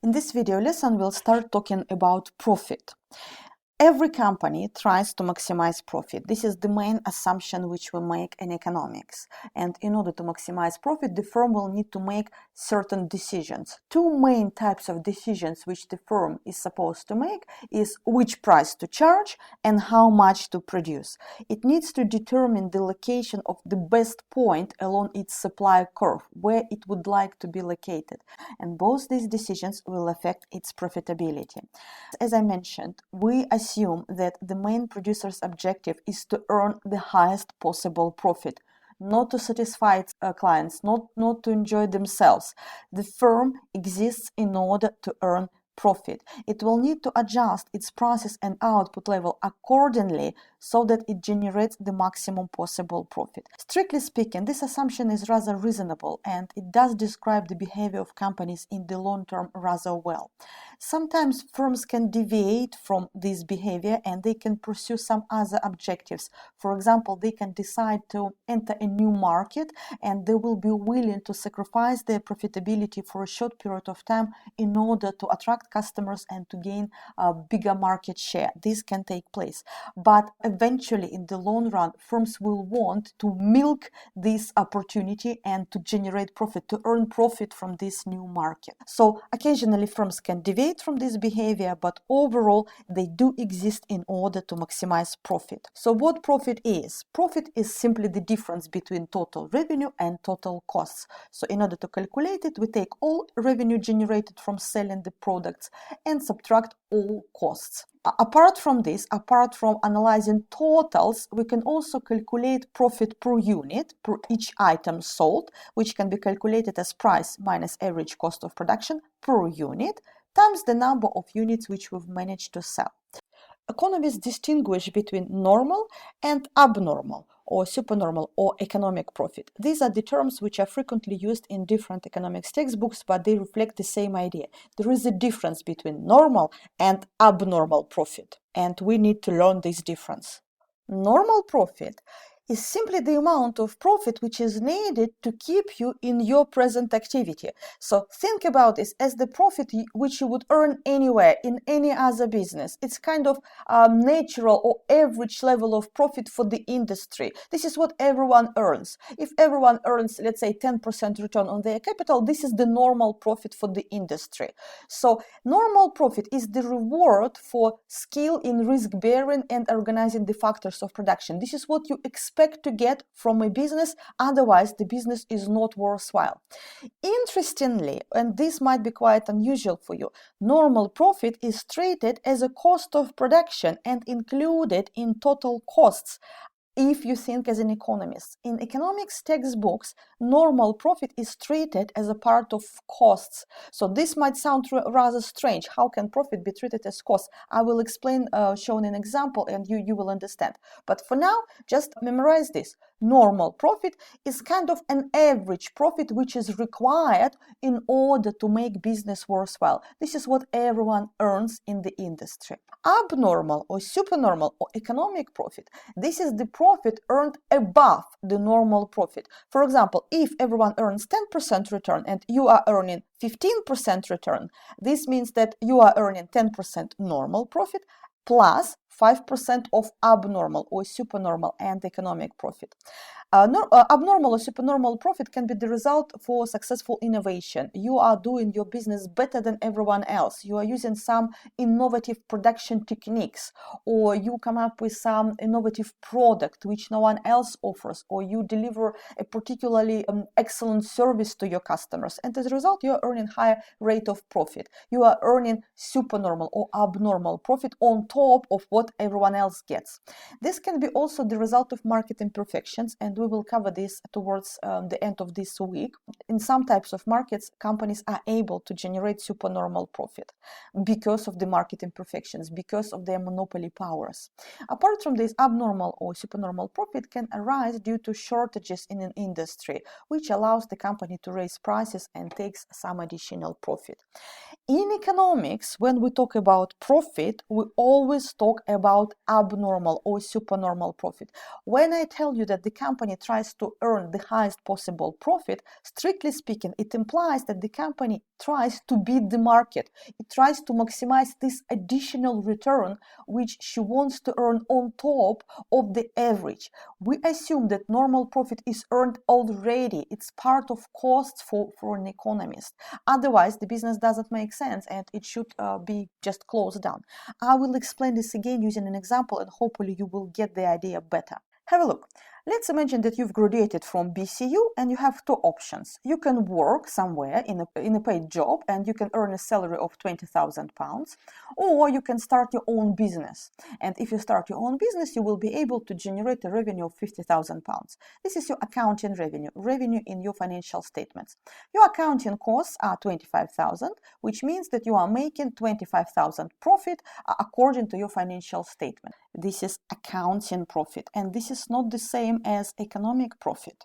In this video lesson, we'll start talking about profit. Every company tries to maximize profit. This is the main assumption which we make in economics. And in order to maximize profit, the firm will need to make certain decisions. Two main types of decisions which the firm is supposed to make is which price to charge and how much to produce. It needs to determine the location of the best point along its supply curve, where it would like to be located. And both these decisions will affect its profitability. As I mentioned, we assume that the main producer's objective is to earn the highest possible profit, not to satisfy its clients, not to enjoy themselves. The firm exists in order to earn profit. It will need to adjust its prices and output level accordingly so that it generates the maximum possible profit. Strictly speaking, this assumption is rather reasonable and it does describe the behavior of companies in the long term rather well. Sometimes firms can deviate from this behavior and they can pursue some other objectives. For example, they can decide to enter a new market and they will be willing to sacrifice their profitability for a short period of time in order to attract customers and to gain a bigger market share. This can take place. But eventually, in the long run, firms will want to milk this opportunity and to generate profit, to earn profit from this new market. So occasionally firms can deviate from this behavior, but overall they do exist in order to maximize profit. So what profit is? Profit is simply the difference between total revenue and total costs. So in order to calculate it, we take all revenue generated from selling the products and subtract all costs. Apart from this, apart from analyzing totals, we can also calculate profit per unit, per each item sold, which can be calculated as price minus average cost of production per unit, times the number of units which we've managed to sell. Economists distinguish between normal and abnormal, or supernormal, or economic profit. These are the terms which are frequently used in different economics textbooks, but they reflect the same idea. There is a difference between normal and abnormal profit, and we need to learn this difference. Normal profit is simply the amount of profit which is needed to keep you in your present activity. So think about this as the profit which you would earn anywhere in any other business. It's kind of natural or average level of profit for the industry. This is what everyone earns. If everyone earns, let's say, 10% return on their capital, this is the normal profit for the industry. So normal profit is the reward for skill in risk bearing and organizing the factors of production. This is what you expect to get from a business, otherwise the business is not worthwhile. Interestingly, and this might be quite unusual for you, normal profit is treated as a cost of production and included in total costs. If you think as an economist, in economics textbooks, normal profit is treated as a part of costs. So this might sound rather strange. How can profit be treated as cost? I will explain, showing an example, and you will understand. But for now, just memorize this. Normal profit is kind of an average profit which is required in order to make business worthwhile. This is what everyone earns in the industry. Abnormal or supernormal or economic profit, this is the profit earned above the normal profit. For example, if everyone earns 10% return and you are earning 15% return, this means that you are earning 10% normal profit plus 5% of abnormal or supernormal and economic profit. Abnormal or supernormal profit can be the result for successful innovation. You are doing your business better than everyone else. You are using some innovative production techniques, or you come up with some innovative product which no one else offers, or you deliver a particularly excellent service to your customers. And as a result, you are earning higher rate of profit. You are earning supernormal or abnormal profit on top of what everyone else gets. This can be also the result of market imperfections, and we will cover this towards the end of this week. In some types of markets, companies are able to generate supernormal profit because of the market imperfections, because of their monopoly powers. Apart from this, abnormal or supernormal profit can arise due to shortages in an industry, which allows the company to raise prices and takes some additional profit. In economics, when we talk about profit, we always talk about abnormal or supernormal profit. When I tell you that the company company tries to earn the highest possible profit, strictly speaking, it implies that the company tries to beat the market. It tries to maximize this additional return which she wants to earn on top of the average. We assume that normal profit is earned already. It's part of costs for an economist. Otherwise, the business doesn't make sense and it should be just closed down. I will explain this again using an example, and hopefully you will get the idea better. Have a look. Let's imagine that you've graduated from BCU and you have two options. You can work somewhere in a paid job and you can earn a salary of £20,000, or you can start your own business. And if you start your own business, you will be able to generate a revenue of £50,000. This is your accounting revenue in your financial statements. Your accounting costs are £25,000, which means that you are making £25,000 profit according to your financial statement. This is accounting profit, and this is not the same as economic profit,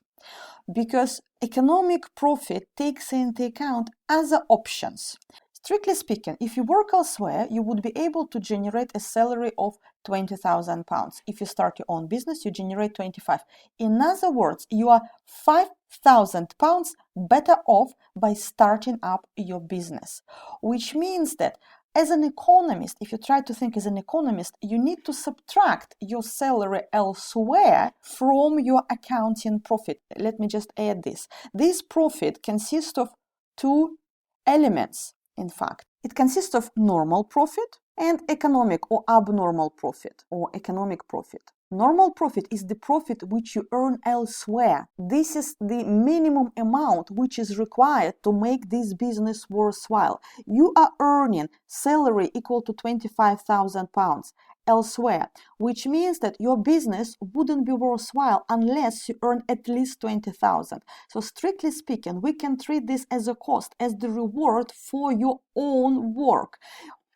because economic profit takes into account other options. Strictly speaking, if you work elsewhere, you would be able to generate a salary of £20,000. If you start your own business, you generate 25. In other words, you are £5,000 better off by starting up your business, which means that as an economist, if you try to think as an economist, you need to subtract your salary elsewhere from your accounting profit. Let me just add this. This profit consists of two elements, in fact. It consists of normal profit and economic or abnormal profit or economic profit. Normal profit is the profit which you earn elsewhere. This is the minimum amount which is required to make this business worthwhile. You are earning salary equal to £25,000 elsewhere, which means that your business wouldn't be worthwhile unless you earn at least 20,000. So strictly speaking, we can treat this as a cost, as the reward for your own work.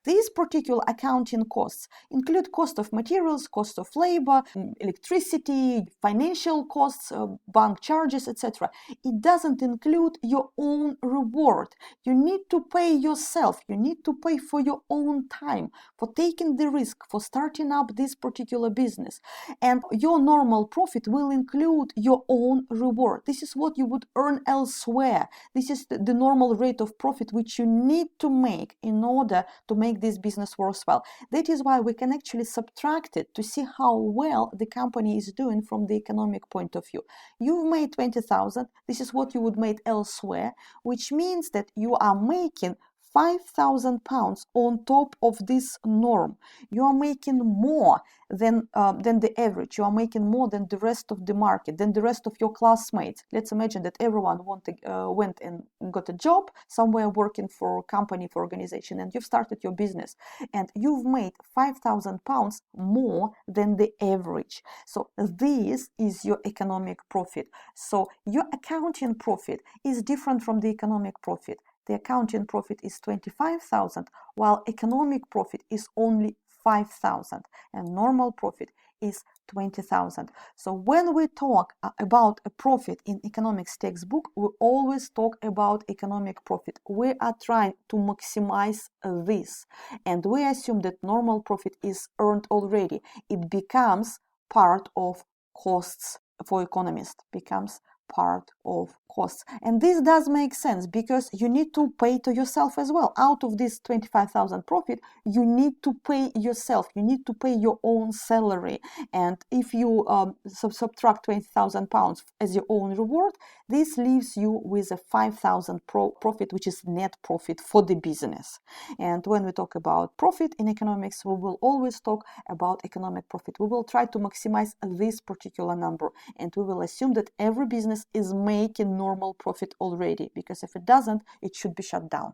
These particular accounting costs include cost of materials, cost of labor, electricity, financial costs, bank charges, etc. It doesn't include your own reward. You need to pay yourself. You need to pay for your own time, for taking the risk, for starting up this particular business. And your normal profit will include your own reward. This is what you would earn elsewhere. This is the normal rate of profit which you need to make in order to make this business worthwhile. That is why we can actually subtract it to see how well the company is doing from the economic point of view. You've made 20,000. This is what you would make elsewhere, which means that you are making £5,000 on top of this norm. You are making more than the average. You are making more than the rest of the market, than the rest of your classmates. Let's imagine that everyone went and got a job somewhere, working for a company, for organization, and you've started your business and you've made £5,000 more than the average. So this is your economic profit. So your accounting profit is different from the economic profit. The accounting profit is 25,000, while economic profit is only 5,000, and normal profit is 20,000. So when we talk about a profit in economics textbook, we always talk about economic profit. We are trying to maximize this, and we assume that normal profit is earned already. It becomes part of costs for economists, becomes part of costs. And this does make sense because you need to pay to yourself as well. Out of this 25,000 profit, you need to pay yourself. You need to pay your own salary. And if you subtract £20,000 as your own reward, this leaves you with a 5,000 profit, which is net profit for the business. And when we talk about profit in economics, we will always talk about economic profit. We will try to maximize this particular number, and we will assume that every business is making normal profit already, because if it doesn't, it should be shut down.